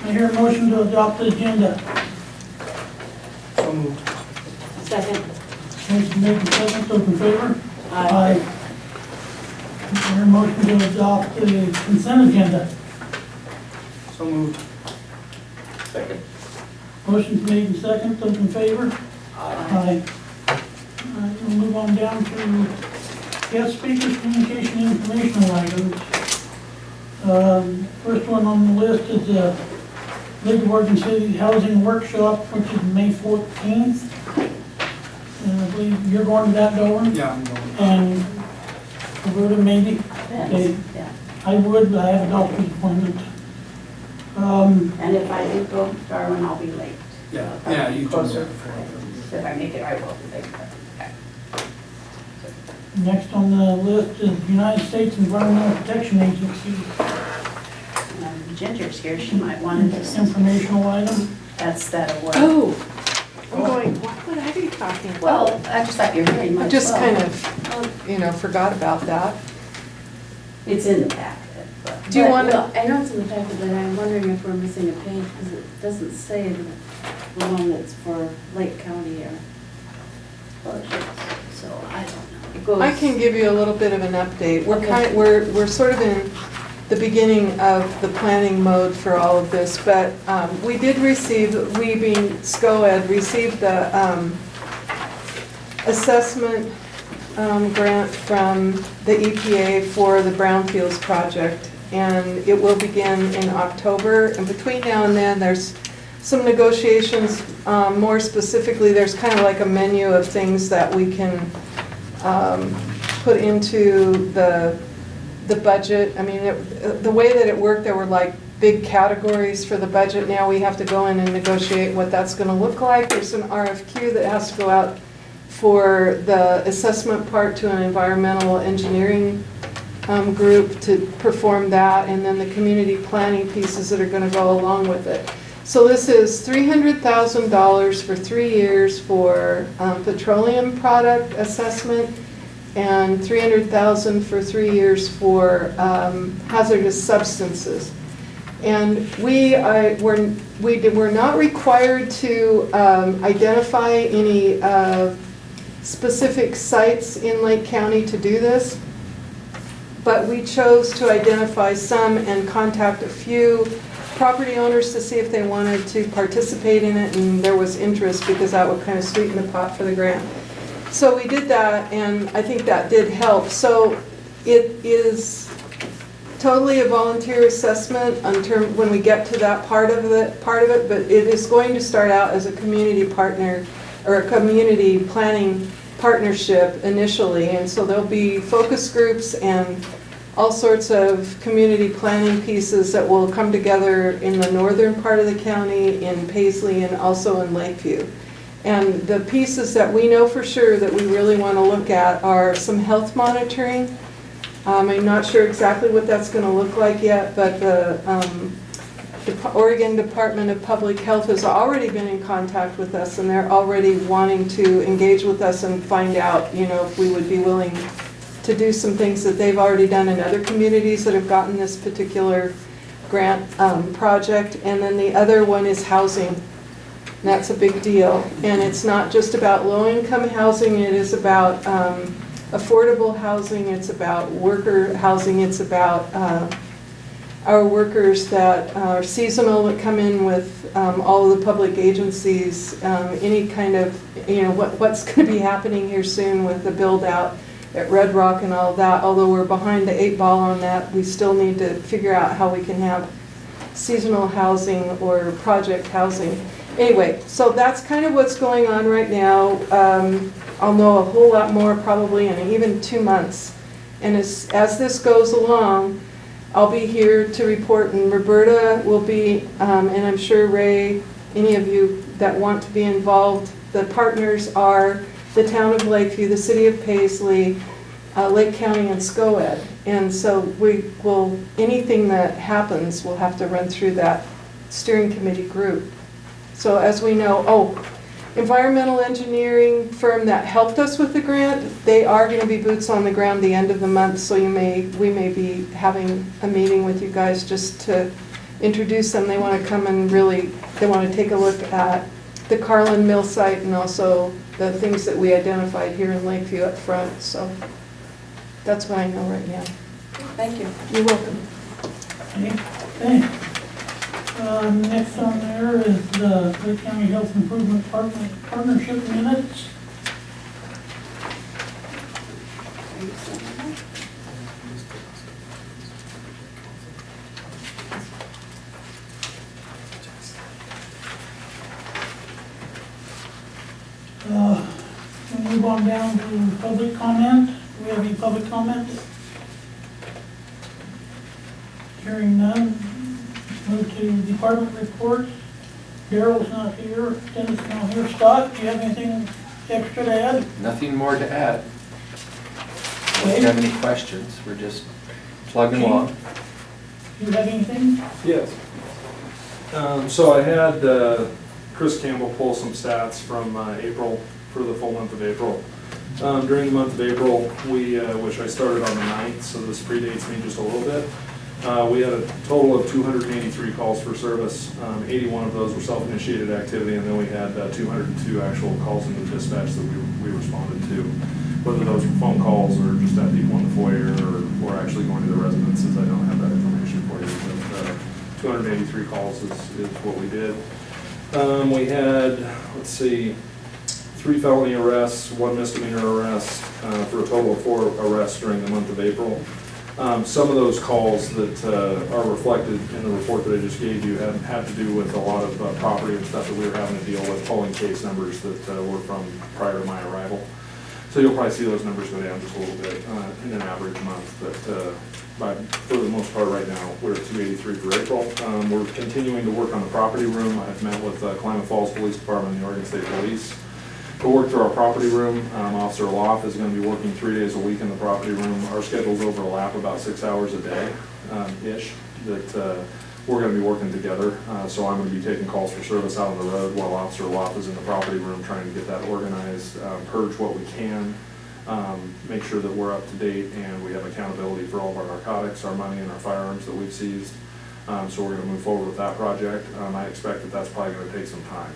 I hear a motion to adopt the agenda. So moved. Second. Motion made and second, those in favor? Aye. I hear a motion to adopt the consent agenda. So moved. Second. Motion made and second, those in favor? Aye. All right, we'll move on down to guest speakers, communication, informational items. First one on the list is the League of Oregon City Housing Workshop, which is May 14th. And I believe you're going to that, Doran? Yeah, I'm going. And Roberta, maybe? Okay. Yeah. I would, but I have a doctor's appointment. And if I do go, Darwin, I'll be late. Yeah, I'll yeah, be you told me closer. that before. If I make it, I will be late. Okay. Next on the list is United States Environmental Protection Agency. Ginger's here, she might want to just, Informational item. that's that award. Oh, I'm going, what would I be talking about? Well, I just thought you were here, you might I as just well. kind of, forgot about that. It's in the packet, but. Do you But, want well, to, I know it's in the packet, but I'm wondering if we're missing a page, because it doesn't say the one that's for Lake County or, so I don't know. It goes. I can give you a little bit of an update. Okay. We're sort of in the beginning of the planning mode for all of this, but we did receive, we being SCOED, received the assessment grant from the EPA for the Brownfields project, and it will begin in October. And between now and then, there's some negotiations. More specifically, there's kind of like a menu of things that we can put into the budget. I mean, the way that it worked, there were like big categories for the budget. Now we have to go in and negotiate what that's going to look like. There's an RFQ that has to go out for the assessment part to an environmental engineering group to perform that, and then the community planning pieces that are going to go along with it. So this is $300,000 for 3 years for petroleum product assessment, and $300,000 for 3 years for hazardous substances. And we're not required to identify any specific sites in Lake County to do this, but we chose to identify some and contact a few property owners to see if they wanted to participate in it, and there was interest because that would kind of sweeten the pot for the grant. So we did that, and I think that did help. So it is totally a volunteer assessment when we get to that part of it, but it is going to start out as a community partner or a community planning partnership initially, and so there'll be focus groups and all sorts of community planning pieces that will come together in the northern part of the county, in Paisley, and also in Lakeview. And the pieces that we know for sure that we really want to look at are some health monitoring. I'm not sure exactly what that's going to look like yet, but the Oregon Department of Public Health has already been in contact with us, and they're already wanting to engage with us and find out, if we would be willing to do some things that they've already done in other communities that have gotten this particular grant project. And then the other one is housing. And that's a big deal. And it's not just about low-income housing, it is about affordable housing, it's about worker housing, it's about our workers that are seasonal that come in with all of the public agencies, any kind of, what's going to be happening here soon with the build-out at Red Rock and all that. Although we're behind the 8 ball on that, we still need to figure out how we can have seasonal housing or project housing. Anyway, so that's kind of what's going on right now. I'll know a whole lot more probably in even 2 months. And as this goes along, I'll be here to report, and Roberta will be, and I'm sure Ray, any of you that want to be involved. The partners are the town of Lakeview, the city of Paisley, Lake County, and SCOED. And so anything that happens, we'll have to run through that steering committee group. So as we know, environmental engineering firm that helped us with the grant, they are going to be boots on the ground the end of the month, so we may be having a meeting with you guys just to introduce them. They want to come and really, they want to take a look at the Carlin Mill site and also the things that we identified here in Lakeview up front. So that's what I know right now. Thank you. You're welcome. Okay. Next on there is the Lake County Health Improvement Partnership minutes. Are you sending that? We'll move on down to public comment. Do we have any public comments? Hearing none. Move to department reports. Daryl's not here, Dennis is not here. Scott, do you have anything extra to add? Nothing more to add. If Wade, you have any questions, we're just plugging Okay. along. do you have anything? Yes. So I had Chris Campbell pull some stats from April, for the full month of April. During the month of April, which I started on the 9th, so this predates me just a little bit, we had a total of 283 calls for service. 81 of those were self-initiated activity, and then we had 202 actual calls into the dispatch that we responded to. Whether those were phone calls or just at people in the foyer or actually going to the residences, I don't have that information for you. But 283 calls is what we did. We had, let's see, 3 felony arrests, 1 misdemeanor arrest, for a total of 4 arrests during the month of April. Some of those calls that are reflected in the report that I just gave you had to do with a lot of property and stuff that we were having to deal with, pulling case numbers that were from prior to my arrival. So you'll probably see those numbers go down just a little bit in an average month, but for the most part right now, we're at 283 for April. We're continuing to work on the property room. I've met with Klamath Falls Police Department and the Oregon State Police to work through our property room. Officer Loff is going to be working 3 days a week in the property room. Our schedules overlap about 6 hours a day, ish, that we're going to be working together. So I'm going to be taking calls for service out on the road while Officer Loff is in the property room trying to get that organized, purge what we can, make sure that we're up to date and we have accountability for all of our narcotics, our money, and our firearms that we've seized. So we're going to move forward with that project. I expect that that's probably going to take some time.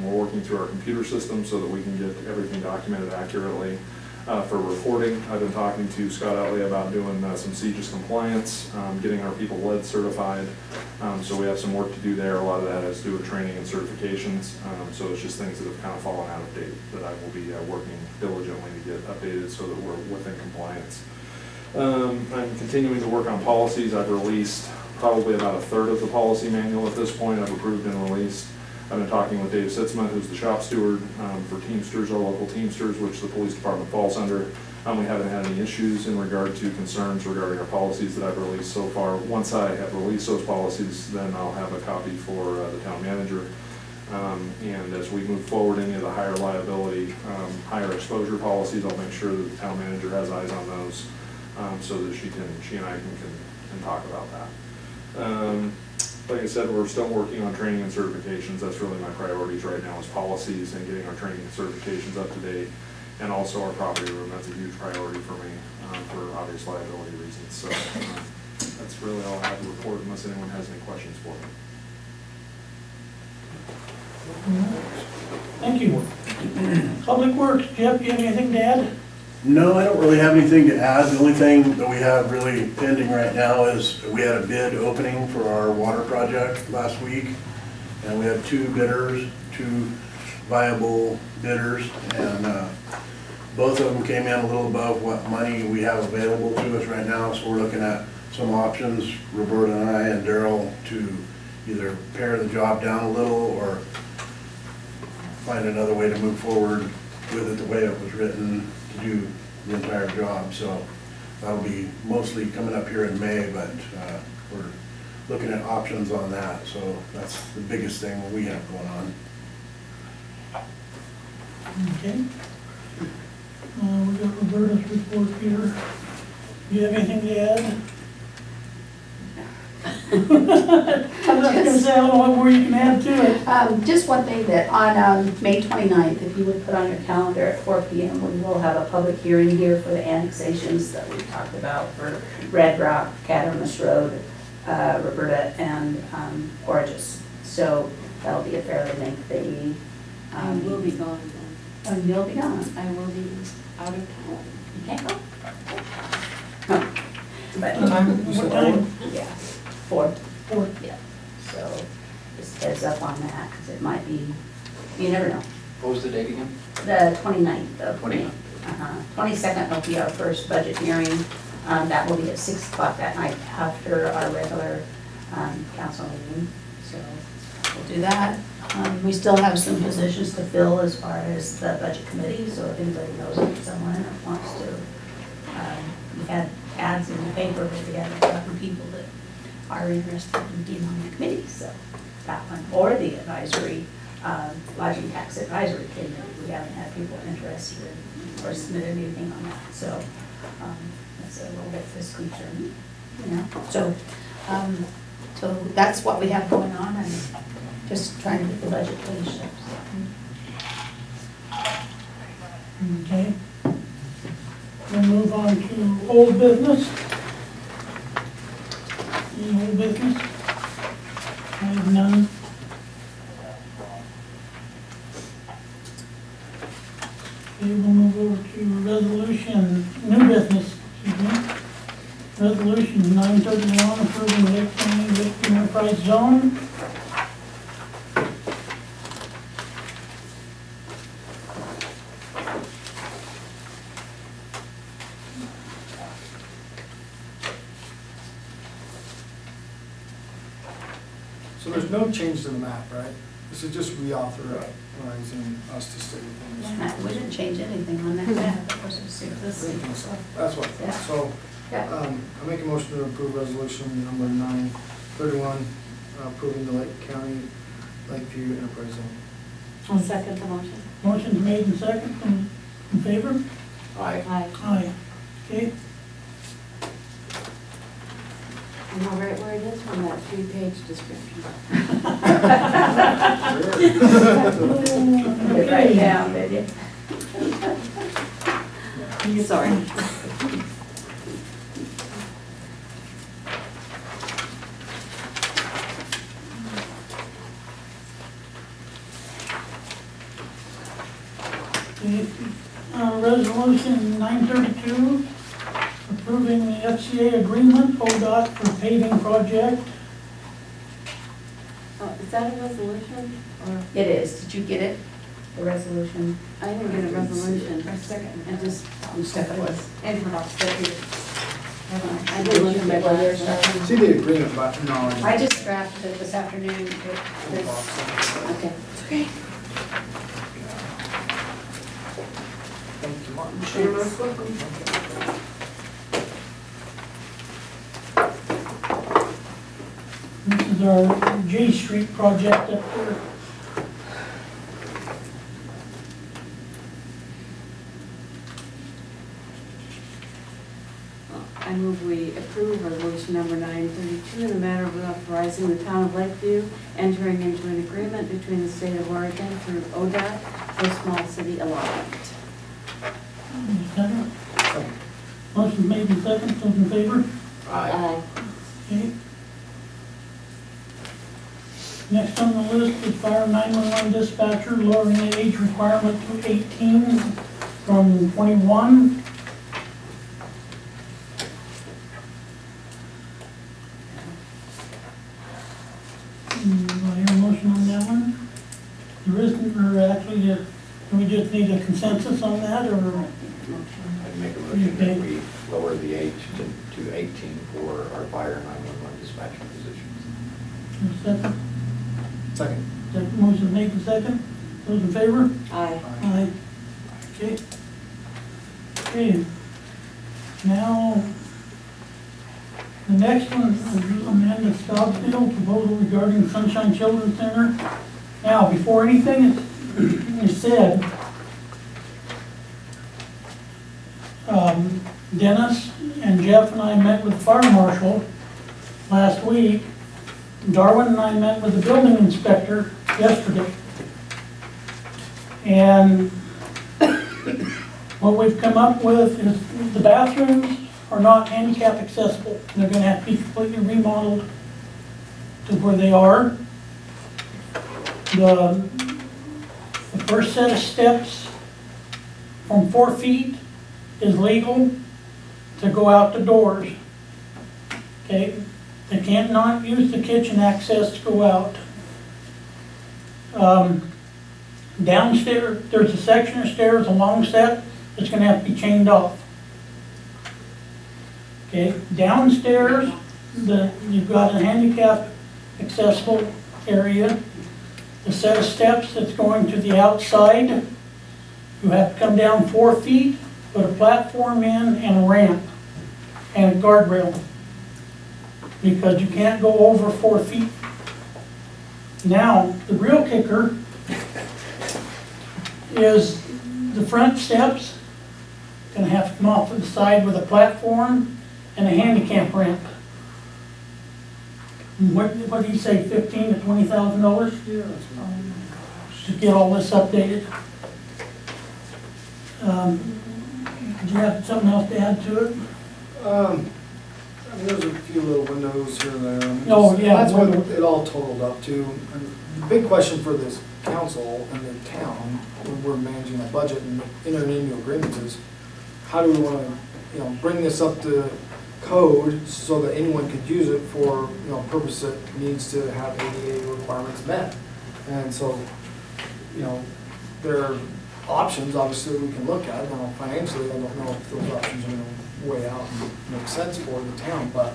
We're working through our computer system so that we can get everything documented accurately for reporting. I've been talking to Scott Utley about doing some CJIS compliance, getting our people lead certified. So we have some work to do there. A lot of that has to do with training and certifications. So it's just things that have kind of fallen out of date that I will be working diligently to get updated so that we're within compliance. I'm continuing to work on policies. I've released probably about a third of the policy manual at this point. I've approved and released. I've been talking with Dave Sitzman, who's the shop steward for Teamsters, our local Teamsters, which the police department falls under. We haven't had any issues in regard to concerns regarding our policies that I've released so far. Once I have released those policies, then I'll have a copy for the town manager. And as we move forward into the higher liability, higher exposure policies, I'll make sure that the town manager has eyes on those so that she and I can talk about that. Like I said, we're still working on training and certifications. That's really my priorities right now is policies and getting our training and certifications up to date. And also our property room, that's a huge priority for me for obvious liability reasons. So that's really all I have to report unless anyone has any questions for me. Thank you. Public Works, Jeff, do you have anything to add? No, I don't really have anything to add. The only thing that we have really pending right now is we had a bid opening for our water project last week. And we had 2 bidders, 2 viable bidders, and both of them came in a little above what money we have available to us right now. So we're looking at some options, Roberta and I and Daryl, to either pare the job down a little or find another way to move forward with it the way it was written to do the entire job. So that'll be mostly coming up here in May, but we're looking at options on that. So that's the biggest thing we have going on. Okay. We got Roberta's report here. Do you have anything to add? I was going to say, I don't know what more you can add to it. Just one thing that on May 29th, if you would put on your calendar at 4 p.m., we will have a public hearing here for the annexations that we talked about for Red Rock, Catamus Road, Roberta, and gorgeous. So that'll be a fairly lengthy. I will be gone then. And you'll be gone. I will be out of town. You can't go? No. But, What time? yeah, 4. Four. Yeah, so just heads up on that, because it might be, you never know. What was the date again? The 29th of May. 29th. 22nd will be our first budget hearing. That will be at 6 o'clock that night after our regular council meeting. So we'll do that. We still have some positions to fill as far as the budget committee, so if anybody knows of someone that wants to. We had ads in the paper, but we had a couple of people that are interested in being on the committee, so that one, or the advisory, lodging tax advisory committee. We haven't had people interested in, or submitted anything on that, so that's a little bit fiscally journey, you know. So that's what we have going on, and just trying to get the budget finished up. Okay. We'll move on to old business. Any old business? I have none. Okay, we'll move over to resolution, new business, excuse me. Resolution 931 approving the Lake County Lakeview Enterprise Zone. So there's no change to the map, right? This is just reauthorizing us to state things. We didn't change anything on that map, it was just existing. That's what, Yeah. so, Yeah. I make a motion to approve resolution number 931, approving the Lake County Lakeview Enterprise Zone. I'll second the motion. Motion's made and second, in favor? Aye. Aye. Aye. Okay, I know right where it is from that 3-page description. Get right down, did you? Sorry. Okay, resolution 932, approving the FCA agreement, ODOT for paving project. Oh, is that a resolution or? It is, did you get it, the resolution? I didn't get a resolution. Second. I just, I'm stuck with, and what else did you? I did look at my letter. See the agreement, but no. I just drafted it this afternoon. Okay. Okay. Thank you, Martin. You're most welcome. This is our J Street project up there. I move we approve resolution number 932 in the matter of authorizing the town of Lakeview entering into an agreement between the state of Oregon through ODOT for small city allotment. Second. Motion made in second, those in favor? Aye. Okay. Next on the list is fire 911 dispatcher, lowering the age requirement to 18 from 21. Do I hear a motion on that one? There isn't, or actually, do we just need a consensus on that, or? I'd make a motion that we lower the age to 18 for our fire 911 dispatcher positions. Second? Second. Second, motion made in second. Those in favor? Aye. Aye. Okay. Okay. Now, the next one is Amanda Stobbsdale, proposal regarding Sunshine Children's Center. Now, before anything is said, Dennis and Jeff and I met with the fire marshal last week. Darwin and I met with the building inspector yesterday. And what we've come up with is the bathrooms are not handicap accessible. They're gonna have to be completely remodeled to where they are. The first set of steps from 4 feet is legal to go out the doors. Okay, they can't not use the kitchen access to go out. Downstairs, there's a section of stairs, a long set, that's gonna have to be chained off. Okay, downstairs, you've got a handicap accessible area. The set of steps that's going to the outside, you have to come down 4 feet, put a platform in and a ramp and a guardrail. Because you can't go over 4 feet. Now, the real kicker is the front steps gonna have to come off to the side with a platform and a handicap ramp. What do you say, $15,000 to $20,000 Yeah, that's fine. to get all this updated? Do you have something else to add to it? I mean, there's a few little windows here and there. I mean, Oh, yeah. That's what it all totaled up to. And the big question for this council and the town, when we're managing the budget and entering into agreements is, how do we want to, bring this up to code so that anyone could use it for, purpose that needs to have ADA requirements met? And so, there are options, obviously, we can look at. Now, financially, I don't know if those options are going to weigh out and make sense for the town, but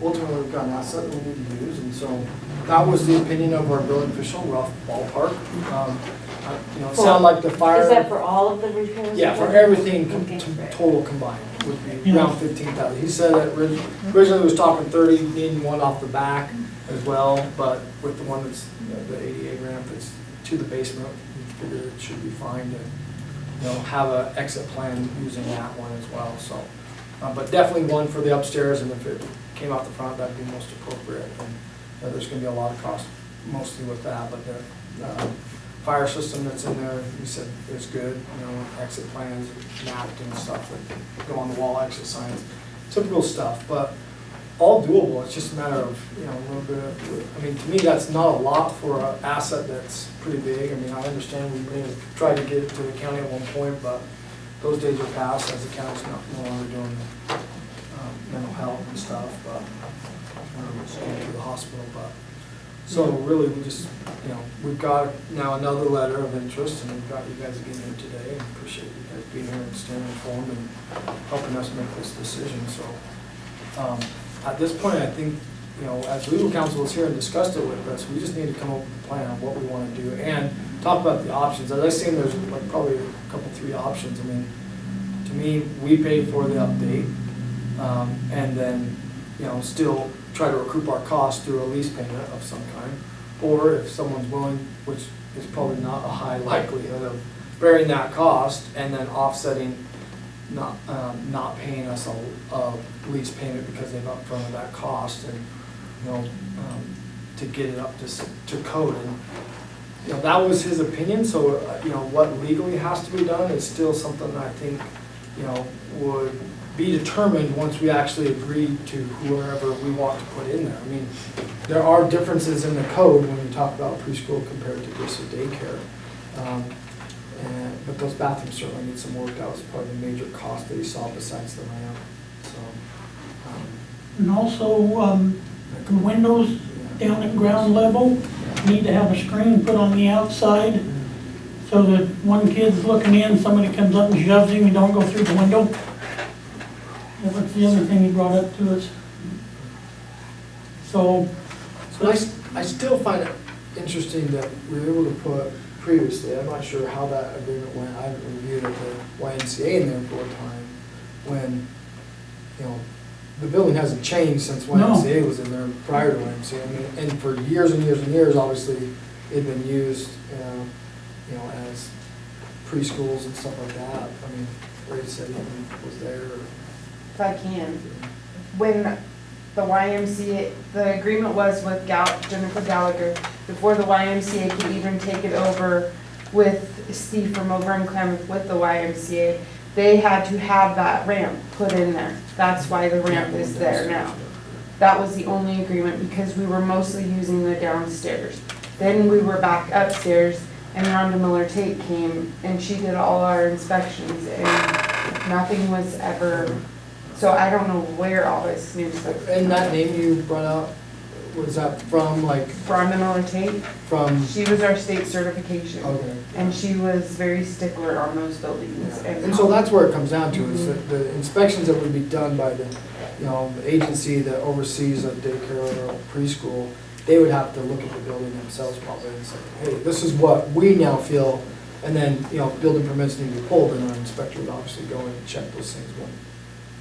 ultimately, we've got an asset that we need to use, and so that was the opinion of our building official, rough ballpark. It sounded like the fire. Is that for all of the repairs? Yeah, for everything Okay. total combined would be Yeah. around 15,000. He said that originally he was talking 30, needing one off the back as well, but with the one that's, the ADA ramp that's to the basement, we figured it should be fine to, have an exit plan using that one as well, so. But definitely one for the upstairs, and if it came out the front, that'd be most appropriate. And there's gonna be a lot of cost mostly with that, but the fire system that's in there, he said is good, exit plans, mapped and stuff that go on the wall, exit signs, typical stuff, but all doable. It's just a matter of, a little bit of, I mean, to me, that's not a lot for an asset that's pretty big. I mean, I understand we may have tried to get it to the county at one point, but those days are past as the county's no longer doing mental health and stuff, but it's going to the hospital, but. So really, we just, we've got now another letter of interest, and we've got you guys again here today, and appreciate you guys being here and staying informed and helping us make this decision, so. At this point, I think, as legal counsel is here and discussed it with us, we just need to come up with a plan on what we want to do and talk about the options. As I see, there's like probably a couple, 3 options. I mean, to me, we pay for the update, and then, still try to recoup our costs through a lease payment of some kind. Or if someone's willing, which is probably not a high likelihood of bearing that cost and then offsetting not paying us a lease payment because they've upfronted that cost, and to get it up to code. And that was his opinion. So what legally has to be done is still something I think would be determined once we actually agree to whoever we want to put in there. I mean, there are differences in the code when you talk about preschool compared to just a daycare. But those bathrooms certainly need some work. That was probably the major cost that he saw besides the ramp. So, And also, the windows down at ground level need to have a screen put on the outside so that one kid's looking in, somebody comes up and shoves him, you don't go through the window. That's the other thing he brought up to us. So, I still find it interesting that we were able to put previously, I'm not sure how that agreement went, I haven't reviewed it, the YMCA in there for a time, when, the building hasn't changed since YMCA was in there prior to YMCA. I mean, and for years and years and years, obviously, it'd been used, as preschools and stuff like that. I mean, Ray said he was there. If I can, when the YMCA, the agreement was with Jennifer Gallagher, before the YMCA could even take it over with Steve from over in Klamath with the YMCA, they had to have that ramp put in there. That's why the ramp is there now. That was the only agreement because we were mostly using the downstairs. Then we were back upstairs and Rhonda Miller Tate came and she did all our inspections and nothing was ever, so I don't know where all this new stuff. And that name you brought up, was that from like, Rhonda Miller Tate, from, she was our state certification. okay. And she was very stickler on those buildings. And so that's where it comes down to, is that the inspections that would be done by the, you know, the agency that oversees a daycare or preschool, they would have to look at the building themselves probably and say, hey, this is what we now feel, and then, you know, building permits need to be pulled, and our inspector would obviously go in and check those things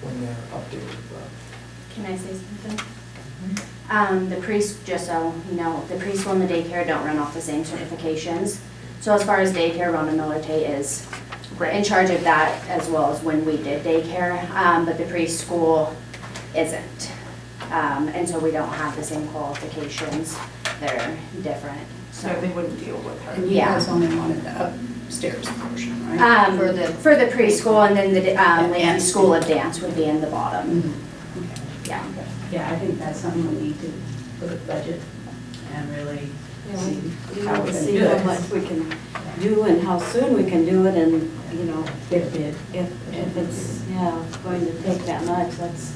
when they're updated, but. Can I say something? The just so you know, the preschool and the daycare don't run off the same certifications. So as far as daycare, Rhonda Miller Tate is in charge of that as well as when we did daycare, but the preschool isn't. And so we don't have the same qualifications. They're different, So so. they wouldn't deal with her. And you guys only wanted the upstairs portion, right? For the preschool, and then the Lakeview And- School of Dance would be in the bottom, Okay. yeah. Yeah, I think that's something we need to look at budget and really see We how want we're to gonna see do how it. much we can do and how soon we can do it, and, you know, Get a bid. if it's, yeah, going to take that much, that's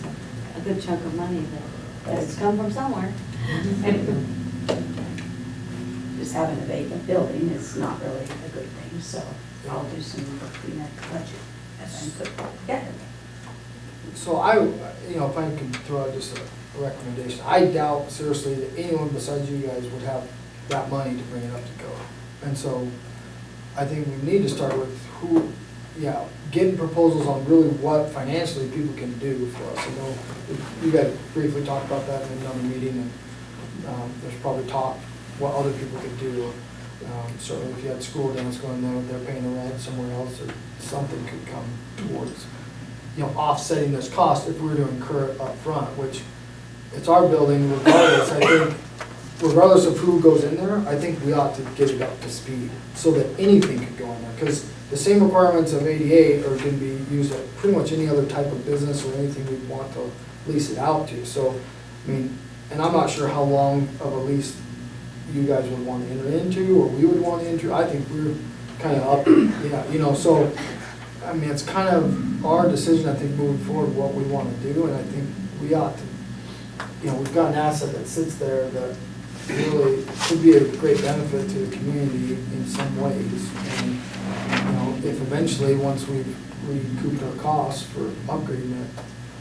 a good chunk of money that has to come from somewhere. And just having a vacant building is not really a good thing, so I'll do some looking at the budget as I put it together. So I, you know, if I can throw out just a recommendation, I doubt seriously that anyone besides you guys would have that money to bring it up to code. And so I think we need to start with who, yeah, getting proposals on really what financially people can do for us. I know you guys briefly talked about that in another meeting, and there's probably talk what other people could do. Certainly if you had school dance going there, they're paying the rent somewhere else, or something could come towards, you know, offsetting this cost if we were to incur it up front, which it's our building regardless. I think regardless of who goes in there, I think we ought to get it up to speed so that anything could go in there. Because the same requirements of ADA are going to be used at pretty much any other type of business or anything we'd want to lease it out to. So, I mean, and I'm not sure how long of a lease you guys would want to enter into, or we would want to enter. I think we're kind of up, yeah, you know, so, I mean, it's kind of our decision, I think, moving forward, what we want to do, and I think we ought to, you know, we've got an asset that sits there that really could be a great benefit to the community in some ways. And, you know, if eventually, once we've recouped our costs for upgrading it,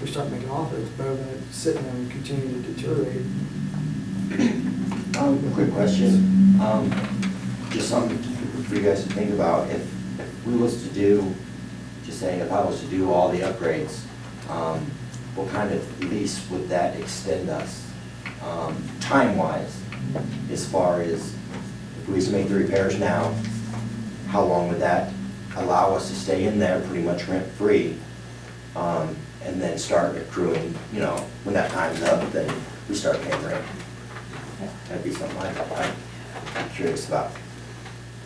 we start making off it, it's better than it sitting there and continuing to deteriorate. A quick question, just something for you guys to think about. If we was to do, just saying, if I was to do all the upgrades, what kind of lease would that extend us, time-wise, as far as if we was to make the repairs now, how long would that allow us to stay in there pretty much rent-free, and then start accruing, you know, when that time's up, then we start paying rent? That'd be something I'm curious about.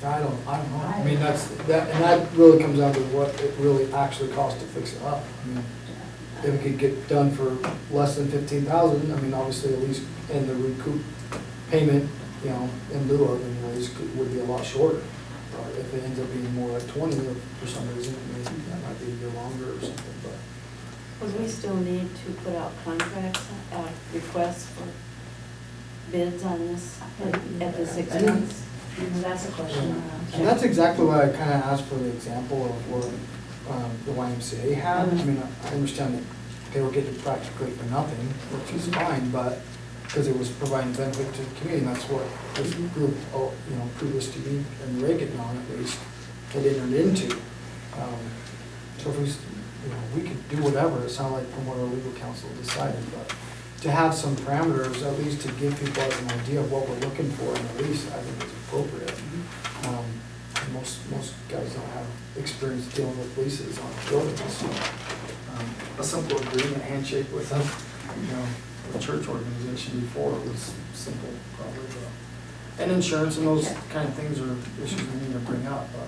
I don't know. I mean, and that really comes down to what it really actually costs to fix it up. I mean, if it could get done for less than 15,000, I mean, obviously at least, and the recoup payment, you know, in lieu of anyways, would be a lot shorter. But if it ends up being more like 20, or for some reason, maybe that might be a year longer or something, but. Would we still need to put out contracts, requests for bids on this at the 6 months? That's a question. And that's exactly why I kind of asked for the example of what the YMCA had. I mean, I understand that they were getting it practically for nothing, which is fine, but, because it was providing benefit to the community, and that's what this group, you know, previous to me and Reagan on at least, had entered into. So if we, you know, we could do whatever, it sounded like from what our legal counsel decided, but to have some parameters, at least to give people an idea of what we're looking for in a lease, I think is appropriate. Most guys don't have experience dealing with leases on buildings, so a simple agreement handshake with them, you know, a church organization before was simple probably, but, and insurance and those kind of things are issues we need to bring up, but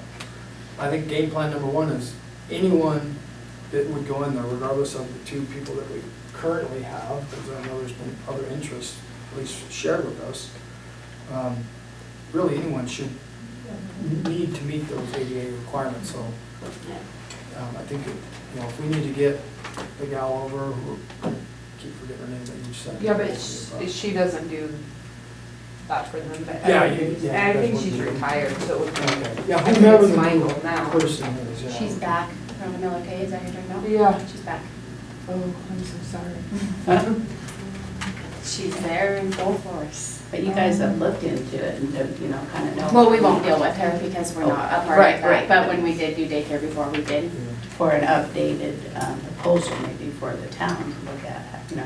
I think game plan number one is anyone that would go in there, regardless of the two people that we currently have, because I know there's been other interests, at least shared with us, really anyone should need to meet those ADA requirements, so I think, if we need to get the gal over, who, I keep forgetting her name that you said. Yeah, but she doesn't do that for them, but Yeah, I yeah, think that's she's what- retired, so it would be. Okay. Yeah, I think whomever it's the Michael now. person is, yeah. She's back from the Miller K, is that who you're talking about? Yeah. She's back. Oh, I'm so sorry. She's there in full force. But you guys have looked into it and, kind of know. Well, we won't deal with her because we're not a part Right, of that, right. but when we did do daycare before, we did. For an updated proposal maybe for the town to look at,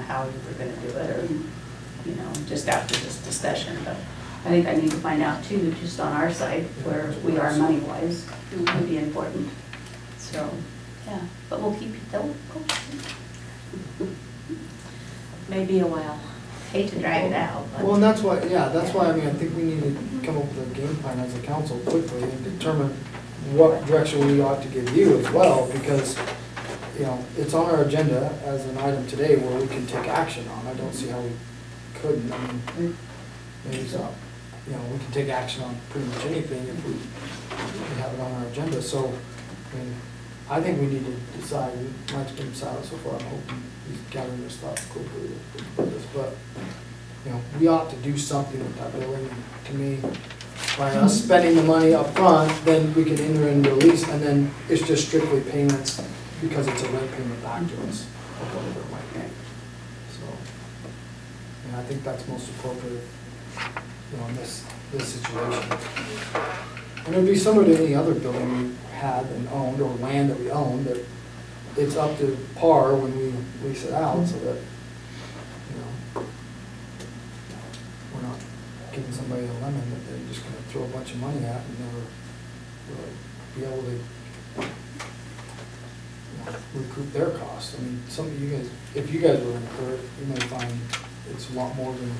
how you were gonna do it, or, just after this discussion. But I think I need to find out too, just on our side, where we are money-wise, it would be important. So, yeah, but we'll keep you posted. Maybe a while. Hate to drag it out, but. Well, and that's why, I mean, I think we need to come up with a game plan as a council quickly and determine what direction we ought to give you as well, because, it's on our agenda as an item today where we can take action on. I don't see how we couldn't, I mean, maybe so, we can take action on pretty much anything if we have it on our agenda, so, I mean, I think we need to decide. Mike's been silent so far, I'm hoping he's gathering his thoughts quickly with this, but, we ought to do something with that building. To me, by us spending the money up front, then we can enter into a lease, and then it's just strictly payments because it's a rent payment back to us, of whatever it might be. So, I think that's most appropriate, in this situation. And it'd be similar to any other building we had and owned, or land that we owned, that it's up to par when we lease it out, so that, we're not giving somebody a lemon that they're just gonna throw a bunch of money at and never really be able to, recoup their costs. I mean, some of you guys, if you guys were incurred, you may find it's a lot more than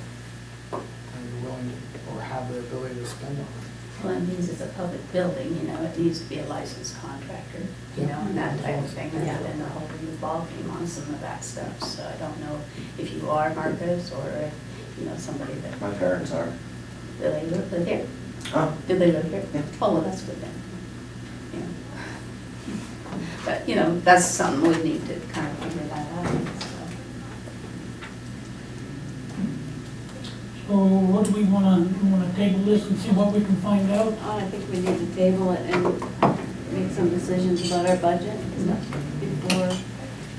you're willing to, or have the ability to spend on it. Well, it means it's a public building, it needs to be a licensed contractor, and that type of thing. And then the whole ball game on some of that stuff. So I don't know if you are Marcus or, somebody that. My parents are. Do they live here? Huh? Do they live here? Yeah. Oh, well, that's good then. But, that's something we need to kind of figure that out. So what do we wanna table this and see what we can find out? I think we need to table it and make some decisions about our budget before,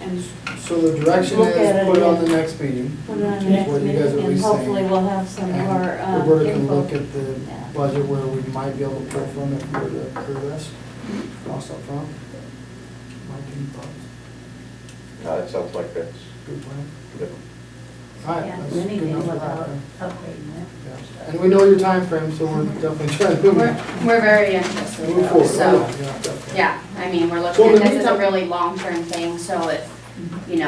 and So the direction Look at is it put it on again. the next meeting. put it on the Which is next what you guys meeting, are and least hopefully saying. we'll have some more And Roberta can info. look at the Yeah. budget where we might be able to pull from if we were to incur this cost up front. Mike, any thoughts? It sounds like that's Good plan? good. All right, Yeah, that's good anything enough for without that. upgrading it. Yeah. And we know your time frame, so we're definitely trying to We're very interested, move though, forward. so, Oh, yeah, definitely. yeah, I mean, we're So in looking the at this as a meantime- really long-term thing, so if, we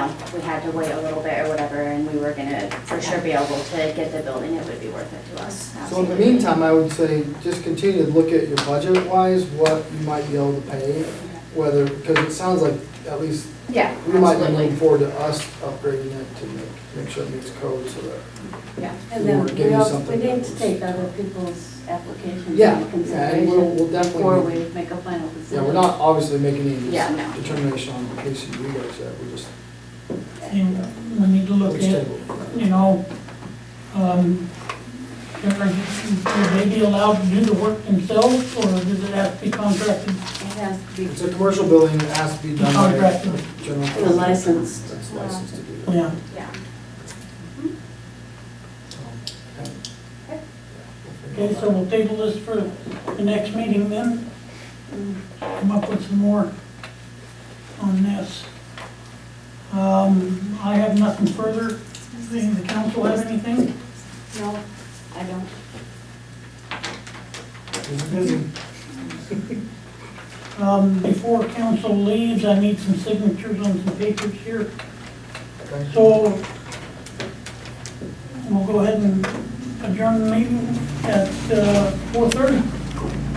had to wait a little bit or whatever, and we were gonna for sure be able to get the building, it would be worth it to us. So in the absolutely. meantime, I would say, just continue to look at your budget-wise, what you might be able to pay, whether, because it sounds like at least Yeah, we might be absolutely, moving forward to us upgrading it to make sure it meets code so that. yeah. And We then wanna give we you also, something we need that to was- take other people's applications Yeah, into yeah, and we'll consideration before definitely, we make a final decision. yeah, we're not obviously making any Yeah, no. determination on the case of you guys yet, we're just. And we need to look Which at, table? Should they be allowed to do the work themselves, or does it have to be contracted? It has to be It's a commercial building, it has to be done by Contracted. general. in a licensed. That's licensed to do that. Yeah. Yeah. Okay, so we'll table this for the next meeting then. Come up with some more on this. I have nothing further. Does the council have anything? No, I don't. It's busy. Before council leaves, I need some signatures on some papers here. Okay. So we'll go ahead and adjourn the meeting at 4:30.